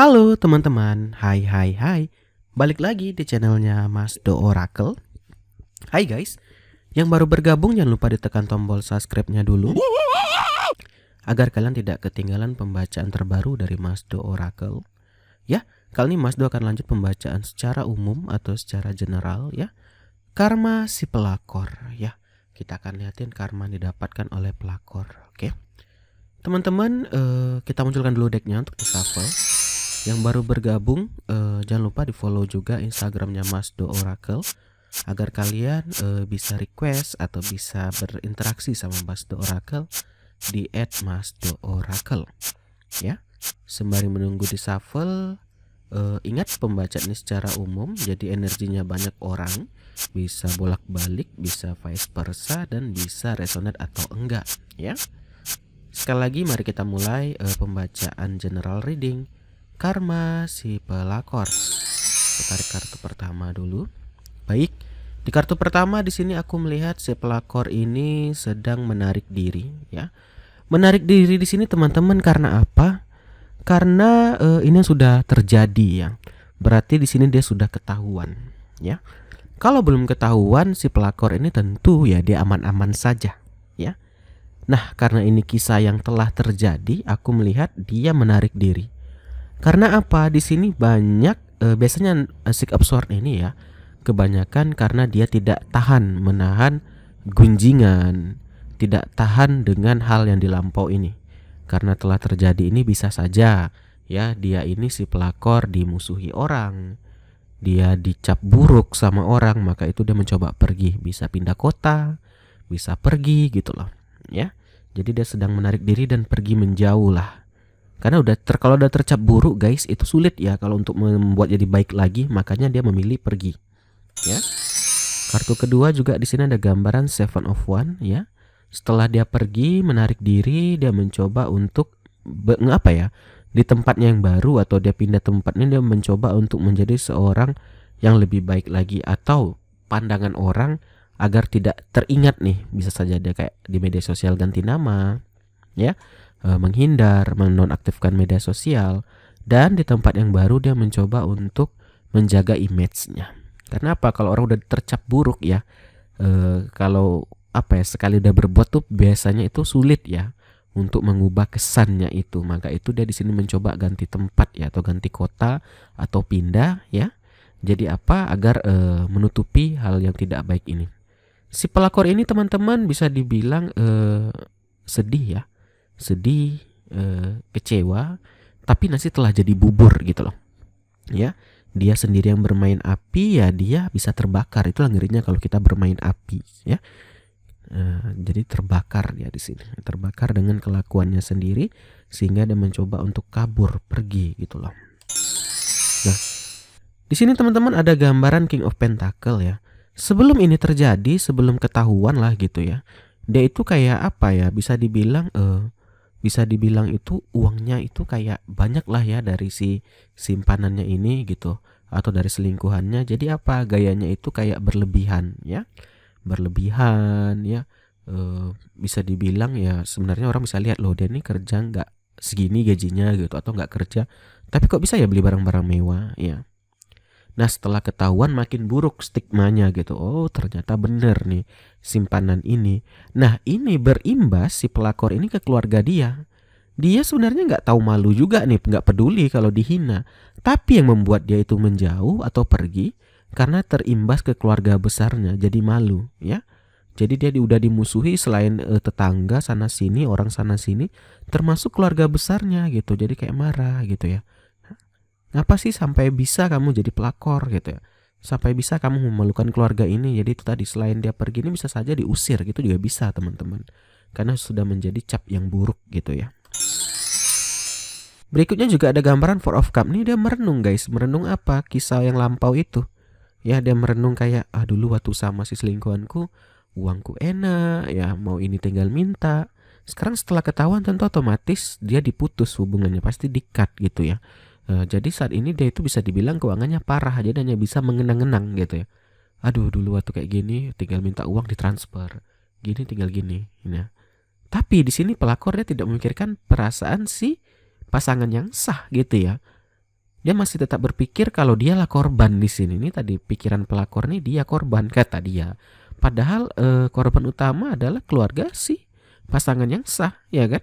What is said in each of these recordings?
Halo teman-teman, hai hai hai. Balik lagi di channelnya Mas Do Oracle. Hai guys, yang baru bergabung jangan lupa ditekan tombol subscribe-nya dulu agar kalian tidak ketinggalan pembacaan terbaru dari Mas Do Oracle. Ya, kali ini Mas Do akan lanjut pembacaan secara umum atau secara general ya. Karma si pelakor ya. Kita akan lihatin karma yang didapatkan oleh pelakor. Oke. Teman-teman, kita munculkan dulu decknya untuk di shuffle. Yang baru bergabung, jangan lupa di follow juga Instagramnya Mas Do Oracle agar kalian bisa request atau bisa berinteraksi sama Mas Do Oracle di @masdooracle ya. Sembari menunggu di shuffle, ingat pembacaan ini secara umum, jadi energinya banyak orang, bisa bolak-balik, bisa vice versa, dan bisa resonate atau enggak ya. Sekali lagi mari kita mulai pembacaan general reading karma si pelakor. Kita tarik kartu pertama dulu. Baik, di kartu pertama di sini aku melihat si pelakor ini sedang menarik diri ya. Menarik diri di sini teman-teman karena apa? Karena ini sudah terjadi ya. Berarti di sini dia sudah ketahuan ya. Kalau belum ketahuan si pelakor ini tentu ya dia aman-aman saja ya. Nah, karena ini kisah yang telah terjadi, aku melihat dia menarik diri. Karena apa? Di sini banyak biasanya Six of Swords ini ya, kebanyakan karena dia tidak tahan menahan gunjingan, tidak tahan dengan hal yang dilampau ini. Karena telah terjadi ini bisa saja ya, dia ini si pelakor dimusuhi orang, dia dicap buruk sama orang, maka itu dia mencoba pergi, bisa pindah kota, bisa pergi gitu loh ya. Jadi dia sedang menarik diri dan pergi menjauh lah. Karena kalau udah tercap buruk guys, itu sulit ya kalau untuk membuat jadi baik lagi, makanya dia memilih pergi. Ya. Kartu kedua juga di sini ada gambaran Seven of Wands ya. Setelah dia pergi menarik diri, dia mencoba untuk apa ya? Di tempatnya yang baru atau dia pindah tempatnya, dia mencoba untuk menjadi seorang yang lebih baik lagi, atau pandangan orang agar tidak teringat nih, bisa saja dia kayak di media sosial ganti nama ya. Menghindar, menonaktifkan media sosial, dan di tempat yang baru dia mencoba untuk menjaga image-nya. Karena apa? Kalau orang udah tercap buruk ya, kalau apa ya, sekali udah berbuat tuh biasanya itu sulit ya untuk mengubah kesannya itu. Maka itu dia di sini mencoba ganti tempat ya, atau ganti kota atau pindah ya. Jadi apa? Agar menutupi hal yang tidak baik ini. Si pelakor ini teman-teman bisa dibilang sedih ya. Sedih, kecewa, tapi nanti telah jadi bubur gitu loh ya. Dia sendiri yang bermain api ya, dia bisa terbakar. Itulah ngerinya kalau kita bermain api ya. Jadi terbakar dia di sini, terbakar dengan kelakuannya sendiri, sehingga dia mencoba untuk kabur pergi gitu loh. Nah, di sini teman-teman ada gambaran King of Pentacle ya. Sebelum ini terjadi, sebelum ketahuan lah gitu ya, dia itu kayak apa ya, bisa dibilang itu uangnya itu kayak banyak lah ya dari si simpanannya ini gitu, atau dari selingkuhannya. Jadi apa, gayanya itu kayak berlebihan ya, bisa dibilang ya, sebenarnya orang bisa lihat loh, dia ini kerja nggak segini gajinya gitu, atau nggak kerja tapi kok bisa ya beli barang-barang mewah ya. Nah, setelah ketahuan makin buruk stigmanya gitu. Oh, ternyata bener nih simpanan ini. Nah, ini berimbas si pelakor ini ke keluarga dia. Dia sebenarnya nggak tahu malu juga nih, nggak peduli kalau dihina. Tapi yang membuat dia itu menjauh atau pergi karena terimbas ke keluarga besarnya, jadi malu ya. Jadi dia udah dimusuhi selain tetangga sana sini, orang sana sini, termasuk keluarga besarnya gitu. Jadi kayak marah gitu ya. Ngapa sih sampai bisa kamu jadi pelakor gitu ya? Sampai bisa kamu memalukan keluarga ini. Jadi itu tadi, selain dia pergi ini bisa saja diusir gitu juga bisa teman-teman. Karena sudah menjadi cap yang buruk gitu ya. Berikutnya juga ada gambaran Four of Cups. Nih dia merenung guys. Merenung apa? Kisah yang lampau itu. Ya, dia merenung kayak dulu waktu sama si selingkuhanku, uangku enak ya, mau ini tinggal minta. Sekarang setelah ketahuan tentu otomatis dia diputus hubungannya, pasti di-cut gitu ya. Jadi saat ini dia itu bisa dibilang keuangannya parah, jadi hanya bisa mengenang-enang gitu ya. Aduh, dulu waktu kayak gini tinggal minta uang ditransfer, gini tinggal gini ya. Tapi di sini pelakor dia tidak memikirkan perasaan si pasangan yang sah gitu ya. Dia masih tetap berpikir kalau dialah korban di sini. Ini tadi pikiran pelakor nih, dia korban kata dia. Padahal korban utama adalah keluarga si pasangan yang sah, ya kan?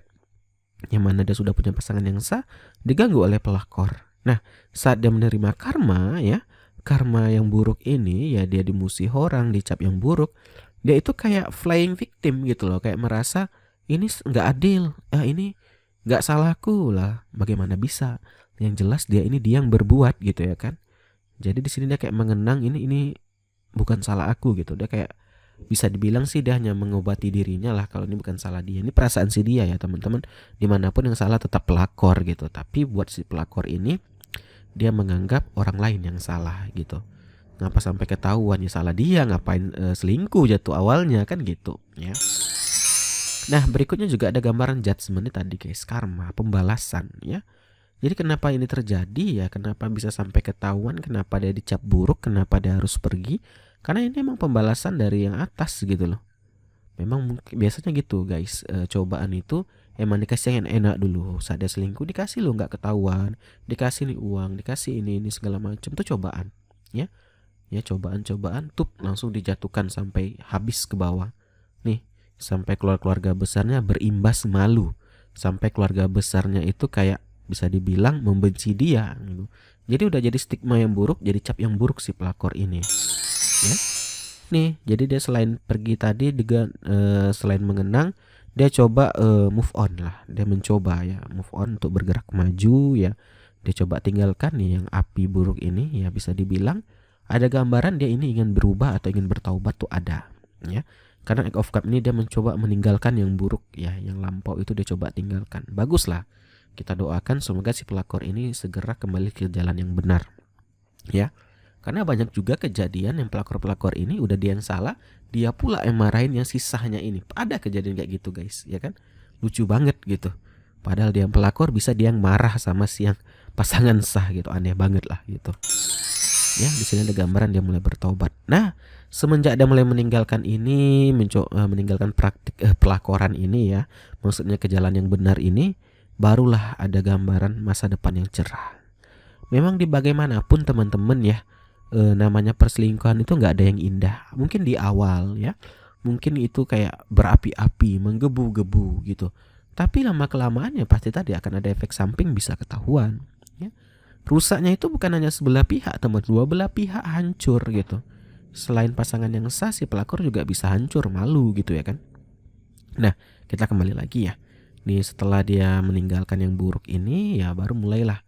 Yang mana dia sudah punya pasangan yang sah, diganggu oleh pelakor. Nah, saat dia menerima karma ya, karma yang buruk ini ya, dia dimusuhi orang, dicap yang buruk, dia itu kayak flying victim gitu loh, kayak merasa ini nggak adil, ini nggak salahku lah, bagaimana bisa? Yang jelas dia yang berbuat gitu ya kan. Jadi di sini dia kayak mengenang ini bukan salah aku gitu. Dia kayak bisa dibilang sih dia hanya mengobati dirinya lah kalau ini bukan salah dia. Ini perasaan si dia ya teman-teman. Dimanapun yang salah tetap pelakor gitu. Tapi buat si pelakor ini dia menganggap orang lain yang salah gitu. Ngapa sampai ketahuan ya salah dia, ngapain selingkuh jatuh awalnya kan gitu ya. Nah berikutnya juga ada gambaran judgment tadi guys, karma, pembalasan ya. Jadi kenapa ini terjadi ya, kenapa bisa sampai ketahuan, kenapa dia dicap buruk, kenapa dia harus pergi. Karena ini emang pembalasan dari yang atas gitu loh. Memang biasanya gitu guys, cobaan itu emang dikasih yang enak dulu. Saat dia selingkuh dikasih lo nggak ketahuan, dikasih nih uang, dikasih ini segala macam, tuh cobaan ya. Ya cobaan-cobaan tuh langsung dijatuhkan sampai habis ke bawah. Nih, sampai keluarga besarnya berimbas malu. Sampai keluarga besarnya itu kayak bisa dibilang membenci dia gitu. Jadi udah jadi stigma yang buruk, jadi cap yang buruk si pelakor ini ya. Nih jadi dia selain pergi tadi juga selain mengenang, dia coba move on lah. Dia mencoba ya move on untuk bergerak maju ya. Dia coba tinggalkan nih yang api buruk ini ya. Bisa dibilang ada gambaran dia ini ingin berubah atau ingin bertaubat tuh ada ya. Karena Eight of Cups ini dia mencoba meninggalkan yang buruk ya, yang lampau itu dia coba tinggalkan. Bagus lah. Kita doakan semoga si pelakor ini segera kembali ke jalan yang benar ya. Karena banyak juga kejadian yang pelakor-pelakor ini udah dia yang salah, dia pula yang marahin yang sisanya ini. Ada kejadian kayak gitu guys ya kan. Lucu banget gitu. Padahal dia yang pelakor bisa dia yang marah sama si yang pasangan sah gitu. Aneh banget lah gitu. Ya, di sini ada gambaran dia mulai bertobat. Nah, semenjak dia mulai meninggalkan ini, meninggalkan praktik pelakoran ini ya, maksudnya ke jalan yang benar ini, barulah ada gambaran masa depan yang cerah. Memang di bagaimanapun teman-teman ya, namanya perselingkuhan itu nggak ada yang indah. Mungkin di awal ya, mungkin itu kayak berapi-api, menggebu-gebu gitu. Tapi lama kelamaan ya pasti tadi akan ada efek samping bisa ketahuan. Ya. Rusaknya itu bukan hanya sebelah pihak teman, dua belah pihak hancur gitu. Selain pasangan yang sah, si pelakor juga bisa hancur, malu gitu ya kan. Nah kita kembali lagi ya. Nih setelah dia meninggalkan yang buruk ini ya baru mulailah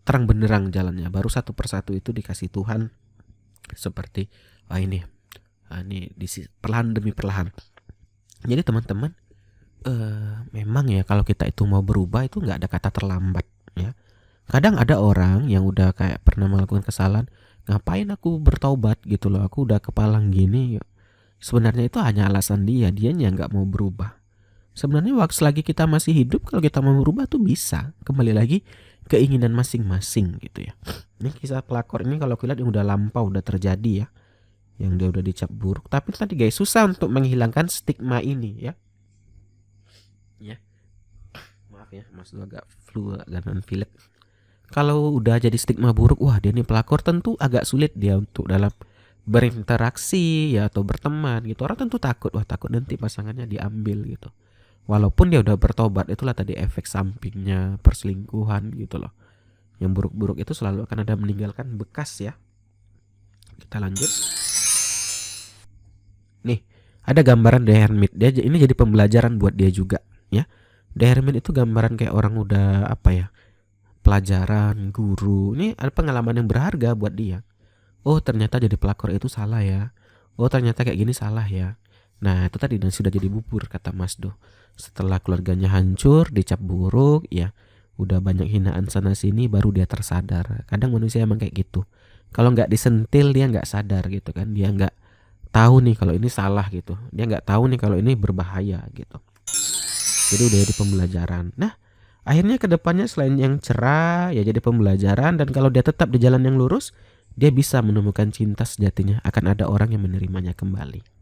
terang benderang jalannya. Baru satu persatu itu dikasih Tuhan seperti ini perlahan demi perlahan. Jadi teman-teman memang ya kalau kita itu mau berubah itu nggak ada kata terlambat ya. Kadang ada orang yang udah kayak pernah melakukan kesalahan, ngapain aku bertaubat gitu loh, aku udah kepalang gini. Sebenarnya itu hanya alasan dianya nggak mau berubah. Sebenarnya waktu selagi kita masih hidup, kalau kita mau berubah tuh bisa. Kembali lagi keinginan masing-masing gitu ya. Ini kisah pelakor ini kalau kita lihat yang udah lampau, udah terjadi ya, yang dia udah dicap buruk. Tapi tadi guys susah untuk menghilangkan stigma ini ya. Ya, maaf ya, Mas agak flu, agak non-pilek. Kalau udah jadi stigma buruk, wah dia nih pelakor, tentu agak sulit dia untuk dalam berinteraksi ya atau berteman gitu. Orang tentu takut, wah takut nanti pasangannya diambil gitu. Walaupun dia udah bertobat, itulah tadi efek sampingnya perselingkuhan gitu loh. Yang buruk-buruk itu selalu akan ada meninggalkan bekas ya. Kita lanjut. Nih, ada gambaran The Hermit. Dia ini jadi pembelajaran buat dia juga ya. The Hermit itu gambaran kayak orang udah pelajaran, guru. Ini ada pengalaman yang berharga buat dia. Oh ternyata jadi pelakor itu salah ya. Oh ternyata kayak gini salah ya. Nah itu tadi dan sudah jadi bubur kata Mas Do. Setelah keluarganya hancur, dicap buruk ya, udah banyak hinaan sana sini, baru dia tersadar. Kadang manusia emang kayak gitu. Kalau nggak disentil dia nggak sadar gitu kan. Dia nggak tahu nih kalau ini salah gitu. Dia nggak tahu nih kalau ini berbahaya gitu. Jadi udah jadi pembelajaran. Nah akhirnya kedepannya selain yang cerah ya jadi pembelajaran. Dan kalau dia tetap di jalan yang lurus, dia bisa menemukan cinta sejatinya. Akan ada orang yang menerimanya kembali.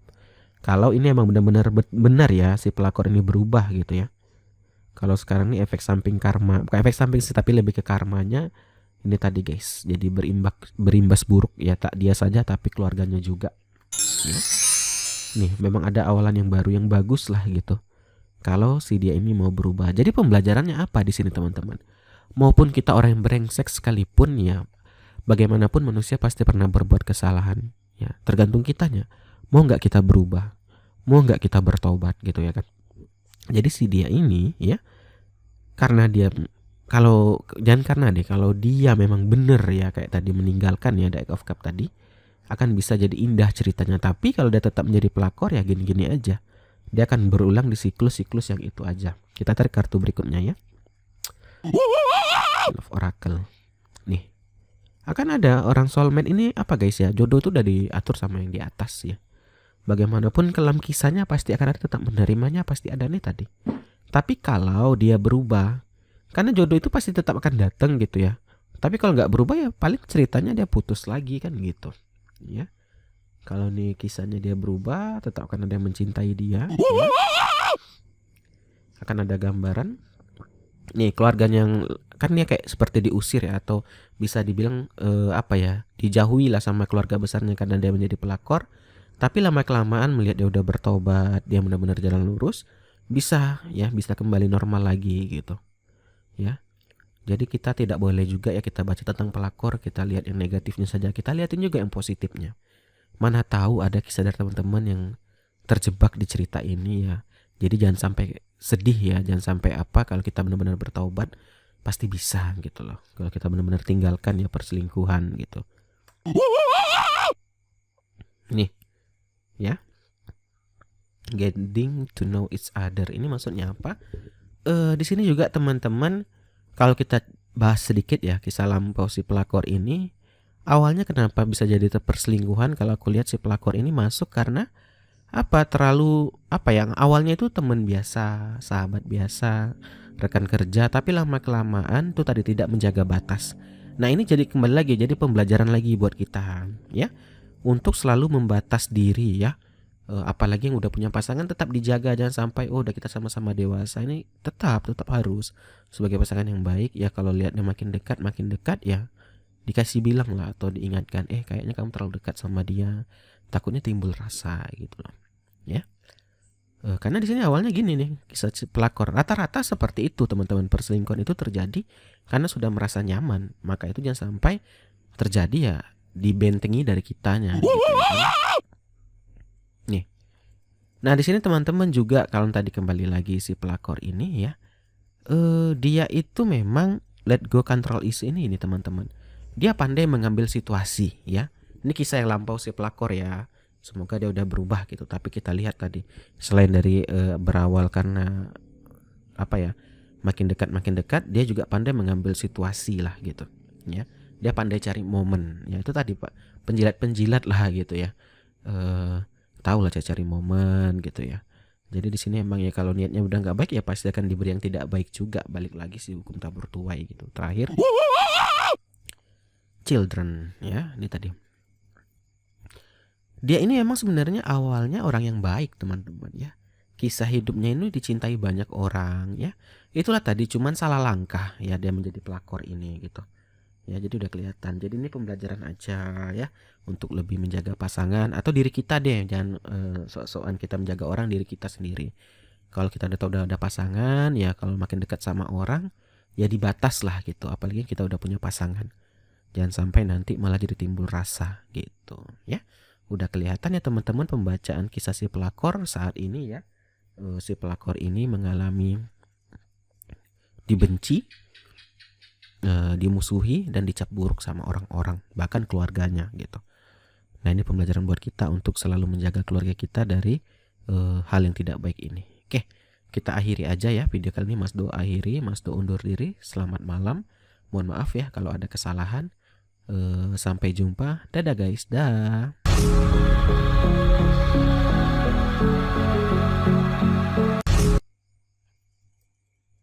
Kalau ini emang benar ya si pelakor ini berubah gitu ya. Kalau sekarang ini efek samping karma, bukan efek samping sih tapi lebih ke karmanya. Ini tadi guys, jadi berimbas buruk ya, tak dia saja tapi keluarganya juga. Ya. Nih, memang ada awalan yang baru yang bagus lah gitu. Kalau si dia ini mau berubah. Jadi pembelajarannya apa di sini teman-teman? Maupun kita orang yang brengsek sekalipun ya, bagaimanapun manusia pasti pernah berbuat kesalahan. Ya, tergantung kitanya. Mau nggak kita berubah? Mau nggak kita bertobat gitu ya kan? Jadi si dia ini ya, karena dia kalau dia memang bener ya kayak tadi meninggalkan ya Deck of Cup tadi, akan bisa jadi indah ceritanya. Tapi kalau dia tetap menjadi pelakor ya gini-gini aja. Dia akan berulang di siklus-siklus yang itu aja. Kita tarik kartu berikutnya ya. Love Oracle. Nih. Akan ada orang soulmate ini apa guys ya? Jodoh itu udah diatur sama yang di atas ya. Bagaimanapun kelam kisahnya pasti akan ada, tetap menerimanya pasti ada nih tadi. Tapi kalau dia berubah, karena jodoh itu pasti tetap akan datang gitu ya. Tapi kalau nggak berubah ya paling ceritanya dia putus lagi kan gitu. Ya. Kalau nih kisahnya dia berubah, tetap akan ada yang mencintai dia. Ya. Akan ada gambaran. Nih keluarganya yang kan dia kayak seperti diusir ya, atau bisa dibilang dijauhi lah sama keluarga besarnya karena dia menjadi pelakor. Tapi lama kelamaan melihat dia udah bertobat, dia benar-benar jalan lurus, bisa kembali normal lagi gitu. Ya. Jadi kita tidak boleh juga ya kita baca tentang pelakor, kita lihat yang negatifnya saja, kita lihatin juga yang positifnya. Mana tahu ada kisah dari teman-teman yang terjebak di cerita ini ya. Jadi jangan sampai sedih ya, jangan sampai kalau kita benar-benar bertaubat pasti bisa gitu loh. Kalau kita benar-benar tinggalkan ya perselingkuhan gitu. Nih. Ya. Getting to know each other. Ini maksudnya apa? Di sini juga teman-teman, kalau kita bahas sedikit ya kisah lampau si pelakor ini. Awalnya kenapa bisa jadi perselingkuhan? Kalau aku lihat si pelakor ini masuk karena yang awalnya itu teman biasa, sahabat biasa, rekan kerja, tapi lama kelamaan tuh tadi tidak menjaga batas. Nah ini jadi kembali lagi jadi pembelajaran lagi buat kita ya, untuk selalu membatas diri ya. Apalagi yang udah punya pasangan tetap dijaga, jangan sampai udah kita sama-sama dewasa ini tetap harus sebagai pasangan yang baik ya. Kalau lihatnya makin dekat ya dikasih bilang lah atau diingatkan, kayaknya kamu terlalu dekat sama dia, takutnya timbul rasa gitu loh ya. Karena di sini awalnya gini nih kisah pelakor, rata-rata seperti itu teman-teman. Perselingkuhan itu terjadi karena sudah merasa nyaman, maka itu jangan sampai terjadi ya dibentengi dari kitanya gitu kan. Nih. Nah, di sini teman-teman juga kalau tadi kembali lagi si pelakor ini ya, dia itu memang let go control issue ini teman-teman. Dia pandai mengambil situasi ya. Ini kisah yang lampau si pelakor ya. Semoga dia udah berubah gitu. Tapi kita lihat tadi selain dari berawal karena makin dekat, dia juga pandai mengambil situasi lah gitu ya. Dia pandai cari momen ya, itu tadi Pak, penjilat lah gitu ya. Tahu lah cari momen gitu ya. Jadi di sini emang ya kalau niatnya udah nggak baik ya pasti akan diberi yang tidak baik juga. Balik lagi si hukum tabur tuai gitu. Terakhir children ya, ini tadi. Dia ini emang sebenarnya awalnya orang yang baik teman-teman ya. Kisah hidupnya ini dicintai banyak orang ya. Itulah tadi cuman salah langkah ya dia menjadi pelakor ini gitu. Ya jadi udah kelihatan. Jadi ini pembelajaran aja ya untuk lebih menjaga pasangan atau diri kita deh. Jangan sok-sokan kita menjaga orang, diri kita sendiri. Kalau kita udah ada pasangan ya, kalau makin dekat sama orang ya dibatas lah gitu. Apalagi kita udah punya pasangan. Jangan sampai nanti malah jadi timbul rasa gitu ya. Udah kelihatan ya teman-teman pembacaan kisah si pelakor saat ini ya. Si pelakor ini mengalami dibenci, dimusuhi dan dicap buruk sama orang-orang, bahkan keluarganya gitu. Nah ini pembelajaran buat kita untuk selalu menjaga keluarga kita dari hal yang tidak baik ini. Oke, kita akhiri aja ya video kali ini. Mas Do akhiri, Mas Do undur diri. Selamat malam. Mohon maaf ya kalau ada kesalahan. Sampai jumpa. Dadah guys. Dah.